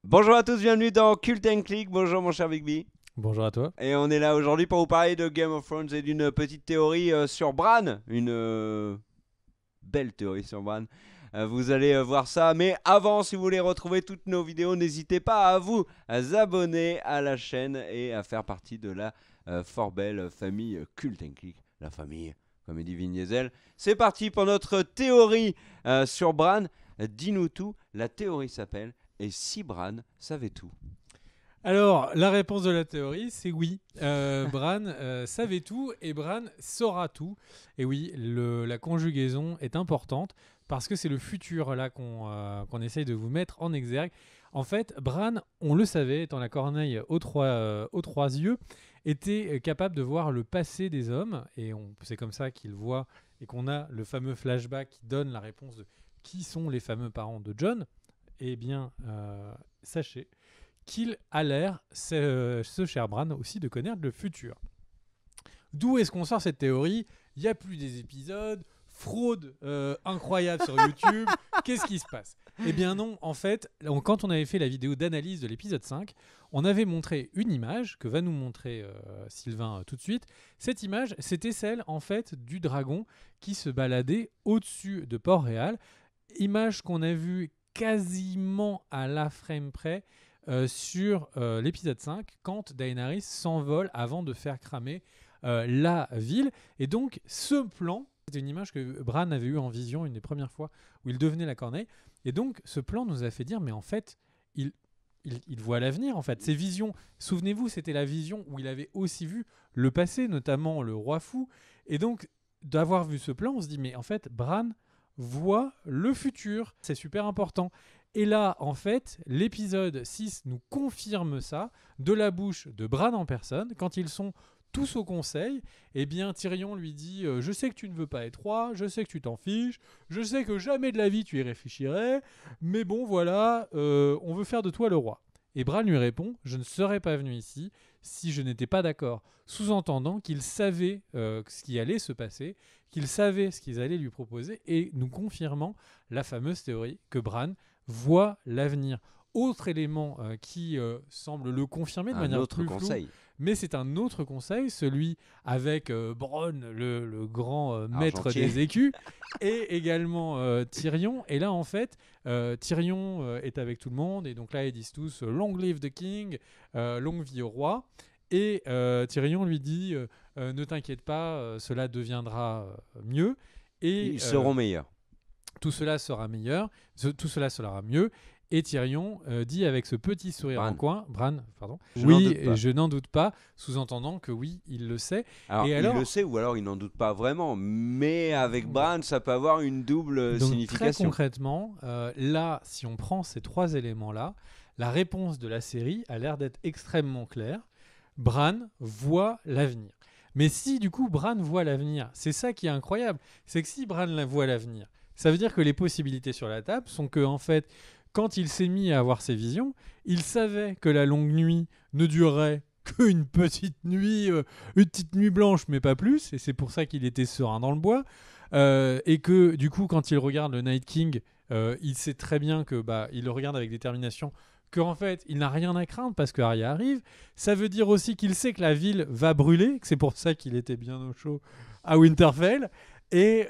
Bonjour à tous, bienvenue dans Cult and Click. Bonjour mon cher Bigby. Bonjour à toi. Et on est là aujourd'hui pour vous parler de Game of Thrones et d'une petite théorie sur Bran. Une belle théorie sur Bran. Vous allez voir ça. Mais avant, si vous voulez retrouver toutes nos vidéos, n'hésitez pas à vous abonner à la chaîne et à faire partie de la fort belle famille Cult and Click. La famille, comme dit Vin Diesel. C'est parti pour notre théorie sur Bran. Dis-nous tout. La théorie s'appelle Et si Bran savait tout? Alors, la réponse de la théorie, c'est oui. Bran savait tout et Bran saura tout. Et oui, la conjugaison est importante parce que c'est le futur là qu'on essaye de vous mettre en exergue. En fait, Bran, on le savait, étant la corneille aux trois yeux, était capable de voir le passé des hommes. Et c'est comme ça qu'il voit et qu'on a le fameux flashback qui donne la réponse de qui sont les fameux parents de Jon. Eh bien, sachez qu'il a l'air, ce cher Bran, aussi de connaître le futur. D'où est-ce qu'on sort cette théorie? Il n'y a plus des épisodes, fraude incroyable sur YouTube, qu'est-ce qui se passe? Eh bien non, en fait, quand on avait fait la vidéo d'analyse de l'épisode 5, on avait montré une image que va nous montrer Sylvain tout de suite. Cette image, c'était celle en fait du dragon qui se baladait au-dessus de Port-Réal. Image qu'on a vue quasiment à la frame près sur l'épisode 5 quand Daenerys s'envole avant de faire cramer la ville. Et donc ce plan, c'était une image que Bran avait eue en vision une des premières fois où il devenait la corneille. Et donc ce plan nous a fait dire mais en fait il voit l'avenir en fait. Ces visions, souvenez-vous, c'était la vision où il avait aussi vu le passé, notamment le roi fou. Et donc d'avoir vu ce plan, on se dit mais en fait Bran voit le futur. C'est super important. Et là, en fait, l'épisode 6 nous confirme ça de la bouche de Bran en personne. Quand ils sont tous au conseil, eh bien Tyrion lui dit je sais que tu ne veux pas être roi, je sais que tu t'en fiches, je sais que jamais de la vie tu y réfléchirais, mais bon voilà, on veut faire de toi le roi. Et Bran lui répond je ne serais pas venu ici si je n'étais pas d'accord, sous-entendant qu'il savait ce qui allait se passer, qu'il savait ce qu'ils allaient lui proposer, et nous confirmant la fameuse théorie que Bran voit l'avenir. Autre élément qui semble le confirmer de Un manière autre plus floue, conseil. mais c'est un autre conseil, celui avec Bronn, le grand maître Argentier. des écus, et également Tyrion. Et là, en fait, Tyrion est avec tout le monde, et donc là, ils disent tous Long live the king, longue vie au roi. Et Tyrion lui dit ne t'inquiète pas, cela deviendra mieux. Et Ils seront meilleurs. tout cela sera meilleur, tout cela sera mieux. Et Tyrion dit avec ce petit sourire en coin, Bran, pardon, Je n'en oui, doute pas. je n'en doute pas, sous-entendant que oui, il le sait. Alors, Et il alors, le sait ou alors il n'en doute pas vraiment. Mais avec Bran, ça peut avoir une double donc très signification. concrètement, là, si on prend ces trois éléments-là, la réponse de la série a l'air d'être extrêmement claire. Bran voit l'avenir. Mais si du coup Bran voit l'avenir, c'est ça qui est incroyable, c'est que si Bran voit l'avenir, ça veut dire que les possibilités sur la table sont que en fait, quand il s'est mis à avoir ses visions, il savait que la longue nuit ne durerait qu'une petite nuit, une petite nuit blanche, mais pas plus, et c'est pour ça qu'il était serein dans le bois, et que du coup, quand il regarde le Night King, il sait très bien que il le regarde avec détermination, qu'en fait, il n'a rien à craindre parce que Arya arrive. Ça veut dire aussi qu'il sait que la ville va brûler, que c'est pour ça qu'il était bien au chaud à Winterfell. Et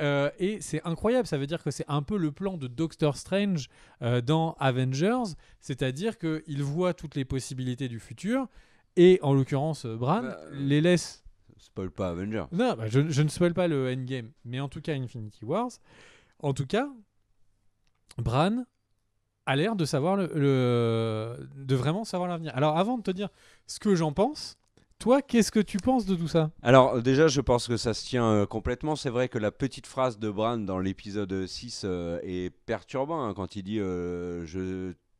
c'est incroyable, ça veut dire que c'est un peu le plan de Doctor Strange dans Avengers, c'est-à-dire qu'il voit toutes les possibilités du futur, et en l'occurrence, Bran les laisse. Spoil pas Avenger. Non, je ne spoil pas le Endgame, mais en tout cas Infinity Wars. En tout cas, Bran a l'air de savoir de vraiment savoir l'avenir. Alors avant de te dire ce que j'en pense, toi, qu'est-ce que tu penses de tout ça? Alors déjà, je pense que ça se tient complètement. C'est vrai que la petite phrase de Bran dans l'épisode 6 est perturbant quand il dit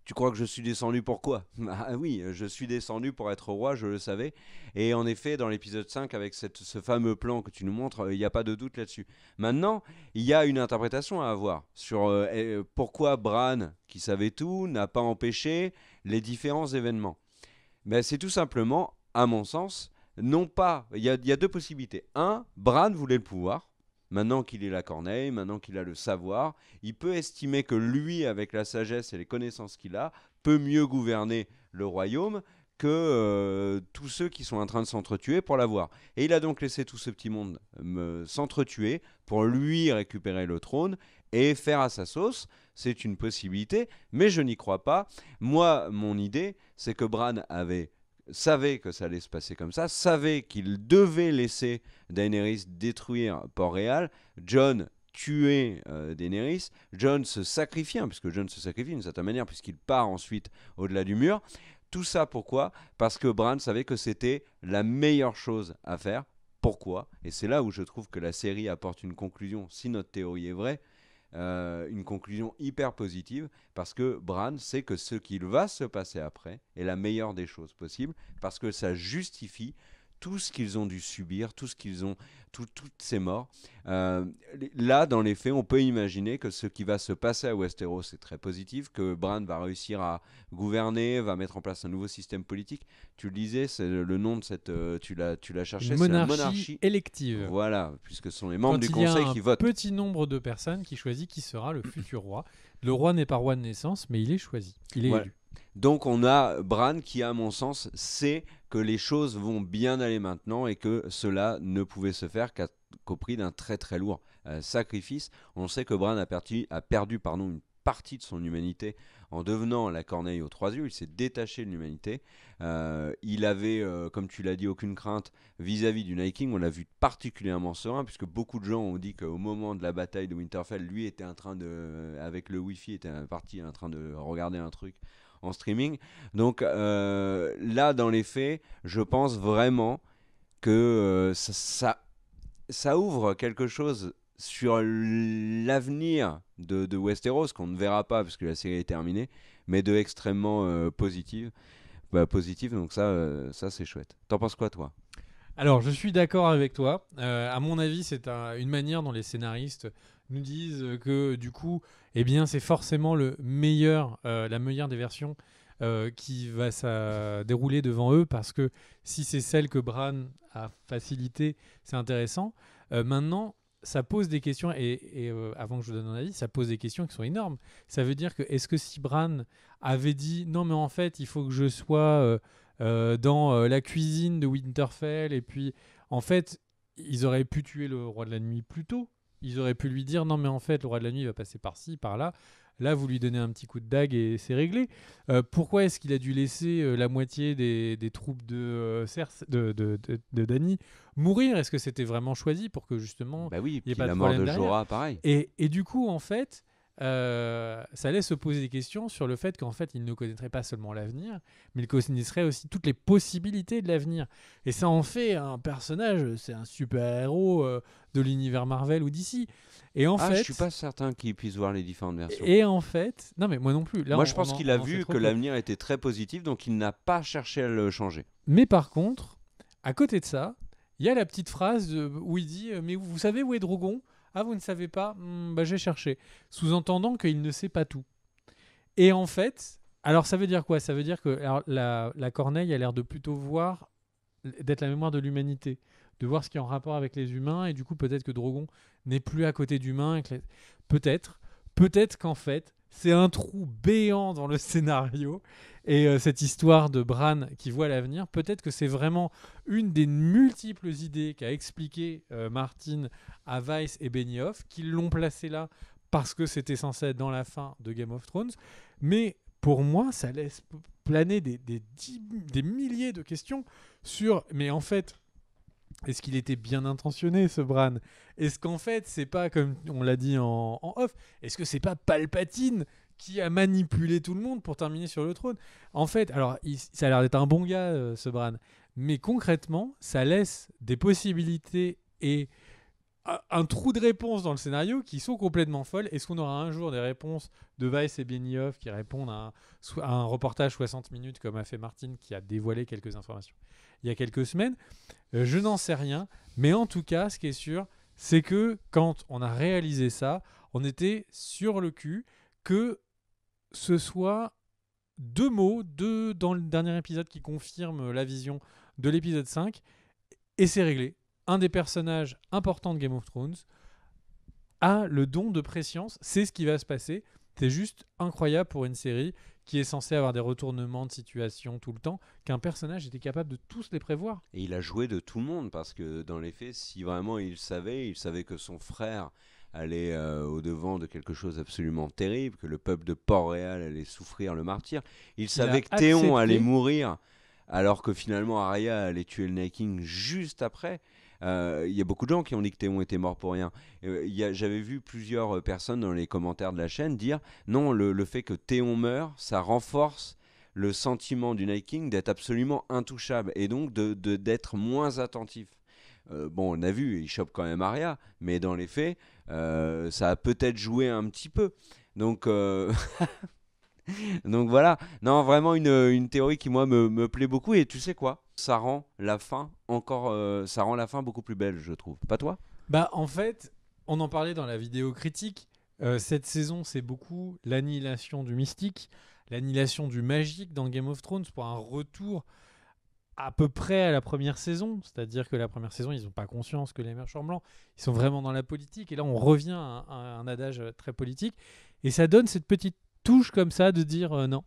Tu crois que je suis descendu pour quoi? Ah oui, je suis descendu pour être roi, je le savais. Et en effet, dans l'épisode 5, avec ce fameux plan que tu nous montres, il n'y a pas de doute là-dessus. Maintenant, il y a une interprétation à avoir sur pourquoi Bran, qui savait tout, n'a pas empêché les différents événements. Ben, c'est tout simplement, à mon sens, non pas. Il y a deux possibilités. Un, Bran voulait le pouvoir. Maintenant qu'il est la corneille, maintenant qu'il a le savoir, il peut estimer que lui, avec la sagesse et les connaissances qu'il a, peut mieux gouverner le royaume que tous ceux qui sont en train de s'entretuer pour l'avoir. Et il a donc laissé tout ce petit monde s'entretuer pour lui récupérer le trône et faire à sa sauce. C'est une possibilité, mais je n'y crois pas. Moi, mon idée, c'est que Bran savait que ça allait se passer comme ça, savait qu'il devait laisser Daenerys détruire Port-Réal, Jon tuer Daenerys, Jon se sacrifie, puisque Jon se sacrifie d'une certaine manière, puisqu'il part ensuite au-delà du mur. Tout ça pourquoi ? Parce que Bran savait que c'était la meilleure chose à faire. Pourquoi ? Et c'est là où je trouve que la série apporte une conclusion, si notre théorie est vraie, une conclusion hyper positive, parce que Bran sait que ce qu'il va se passer après est la meilleure des choses possibles, parce que ça justifie tout ce qu'ils ont dû subir, tout ce qu'ils ont, toutes ces morts. Là, dans les faits, on peut imaginer que ce qui va se passer à Westeros est très positif, que Bran va réussir à gouverner, va mettre en place un nouveau système politique. Tu le disais, c'est le nom de cette, tu l'as cherché, Une c'est la monarchie élective. Voilà, puisque ce sont les membres Quand du conseil qui votent. Il y a un petit nombre de personnes qui choisissent qui sera le futur roi. Le roi n'est pas roi de naissance, mais il est choisi, il est élu. Donc on a Bran qui, à mon sens, sait que les choses vont bien aller maintenant et que cela ne pouvait se faire qu'au prix d'un très très lourd sacrifice. On sait que Bran a perdu une partie de son humanité en devenant la corneille aux trois yeux. Il s'est détaché de l'humanité. Il avait, comme tu l'as dit, aucune crainte vis-à-vis du Night King. On l'a vu particulièrement serein, puisque beaucoup de gens ont dit qu'au moment de la bataille de Winterfell, lui était en train de, avec le Wi-Fi, était parti en train de regarder un truc en streaming. Donc là, dans les faits, je pense vraiment que ça ouvre quelque chose sur l'avenir de Westeros, qu'on ne verra pas parce que la série est terminée, mais de extrêmement positif. Donc ça c'est chouette. T'en penses quoi, toi ? Alors, je suis d'accord avec toi. À mon avis, c'est une manière dont les scénaristes nous disent que du coup, eh bien, c'est forcément la meilleure des versions qui va se dérouler devant eux, parce que si c'est celle que Bran a facilitée, c'est intéressant. Maintenant, ça pose des questions, et avant que je vous donne mon avis, ça pose des questions qui sont énormes. Ça veut dire que, est-ce que si Bran avait dit non, mais en fait, il faut que je sois dans la cuisine de Winterfell, et puis en fait, ils auraient pu tuer le roi de la nuit plus tôt. Ils auraient pu lui dire non, mais en fait, le roi de la nuit va passer par-ci, par-là. Là, vous lui donnez un petit coup de dague et c'est réglé. Pourquoi est-ce qu'il a dû laisser la moitié des troupes de Dany mourir ? Est-ce que c'était vraiment choisi pour que justement Bah oui, il n'y ait puis pas la de mort problème de derrière ? Jorah, pareil. Et du coup, en fait, ça laisse se poser des questions sur le fait qu'en fait, il ne connaîtrait pas seulement l'avenir, mais il connaîtrait aussi toutes les possibilités de l'avenir. Et ça en fait un personnage, c'est un super-héros de l'univers Marvel ou DC. Et en fait, je suis pas certain qu'il puisse voir les différentes versions. et en fait, non mais moi non plus. Là, Moi, je pense qu'il a vu que l'avenir était très positif, donc il n'a pas cherché à le changer. Mais par contre, à côté de ça, il y a la petite phrase où il dit mais vous savez où est Drogon ? Ah, vous ne savez pas ? J'ai cherché. Sous-entendant qu'il ne sait pas tout. Et en fait, alors ça veut dire quoi ? Ça veut dire que alors, la corneille a l'air de plutôt d'être la mémoire de l'humanité, de voir ce qui est en rapport avec les humains, et du coup peut-être que Drogon n'est plus à côté d'humains. Peut-être qu'en fait, c'est un trou béant dans le scénario, et cette histoire de Bran qui voit l'avenir, peut-être que c'est vraiment une des multiples idées qu'a expliqué Martin à Weiss et Benioff, qui l'ont placé là parce que c'était censé être dans la fin de Game of Thrones. Mais pour moi, ça laisse planer des milliers de questions sur... Mais en fait, est-ce qu'il était bien intentionné, ce Bran ? Est-ce qu'en fait, c'est pas, comme on l'a dit en off, est-ce que c'est pas Palpatine qui a manipulé tout le monde pour terminer sur le trône ? En fait, alors, ça a l'air d'être un bon gars, ce Bran. Mais concrètement, ça laisse des possibilités et un trou de réponses dans le scénario qui sont complètement folles. Est-ce qu'on aura un jour des réponses de Weiss et Benioff qui répondent à un reportage 60 minutes comme a fait Martin, qui a dévoilé quelques informations il y a quelques semaines ? Je n'en sais rien. Mais en tout cas, ce qui est sûr, c'est que quand on a réalisé ça, on était sur le cul que ce soit deux mots dans le dernier épisode qui confirment la vision de l'épisode 5, et c'est réglé. Un des personnages importants de Game of Thrones a le don de préscience, c'est ce qui va se passer. C'est juste incroyable pour une série qui est censé avoir des retournements de situation tout le temps, qu'un personnage était capable de tous les prévoir. Et il a joué de tout le monde parce que dans les faits, si vraiment il savait que son frère allait au-devant de quelque chose d'absolument terrible, que le peuple de Port-Réal allait souffrir le martyre. Il savait que Théon allait mourir, alors que finalement Arya allait tuer le Night King juste après. Il y a beaucoup de gens qui ont dit que Théon était mort pour rien. J'avais vu plusieurs personnes dans les commentaires de la chaîne dire non, le fait que Théon meure, ça renforce le sentiment du Night King d'être absolument intouchable et donc d'être moins attentif. Bon, on a vu, il chope quand même Arya, mais dans les faits, ça a peut-être joué un petit peu. Donc, donc voilà. Non, vraiment une théorie qui moi me plaît beaucoup. Et tu sais quoi ? Ça rend la fin beaucoup plus belle, je trouve. Pas toi ? Bah en fait, on en parlait dans la vidéo critique. Cette saison, c'est beaucoup l'annihilation du mystique, l'annihilation du magique dans Game of Thrones pour un retour à peu près à la première saison. C'est-à-dire que la première saison, ils n'ont pas conscience que les marchands blancs, ils sont vraiment dans la politique. Et là, on revient à un adage très politique. Et ça donne cette petite touche comme ça de dire non.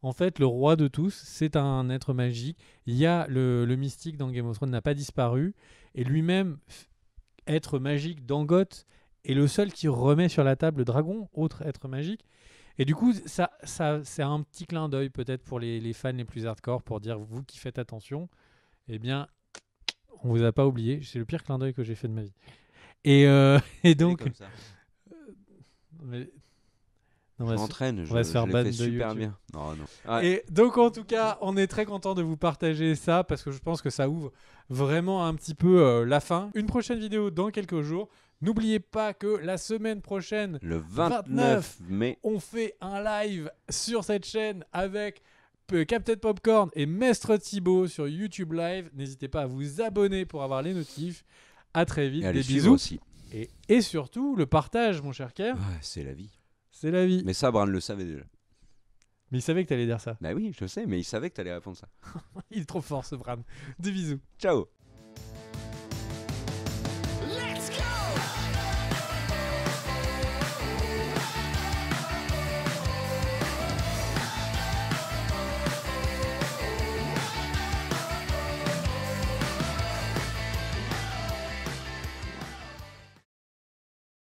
En fait, le roi de tous, c'est un être magique. Il y a le mystique dans Game of Thrones n'a pas disparu. Et lui-même, être magique dans Goth, est le seul qui remet sur la table le dragon, autre être magique. Et du coup, ça c'est un petit clin d'œil peut-être pour les fans les plus hardcore, pour dire, vous qui faites attention, eh bien, on vous a pas oublié. C'est le pire clin d'œil que j'ai fait de ma vie. Et donc... comme ça. Mais... Non, je m'entraîne, on va se faire ban de super YouTube. bien. Oh, non. Ouais. Et donc en tout cas, on est très content de vous partager ça parce que je pense que ça ouvre vraiment un petit peu la fin. Une prochaine vidéo dans quelques jours. N'oubliez pas que la semaine prochaine, le 29 mai, on fait un live sur cette chaîne avec Captain Popcorn et Mestre Thibaut sur YouTube Live. N'hésitez pas à vous abonner pour avoir les notifs. À très vite, des bisous. Aussi. Et surtout, le partage, mon cher Kev. Ouais, c'est la vie. C'est la vie. Mais ça, Bran le savait déjà. Mais il savait que tu allais dire ça. Bah oui, je sais, mais il savait que tu allais répondre ça. Il est trop fort, ce Bran. Des bisous. Ciao.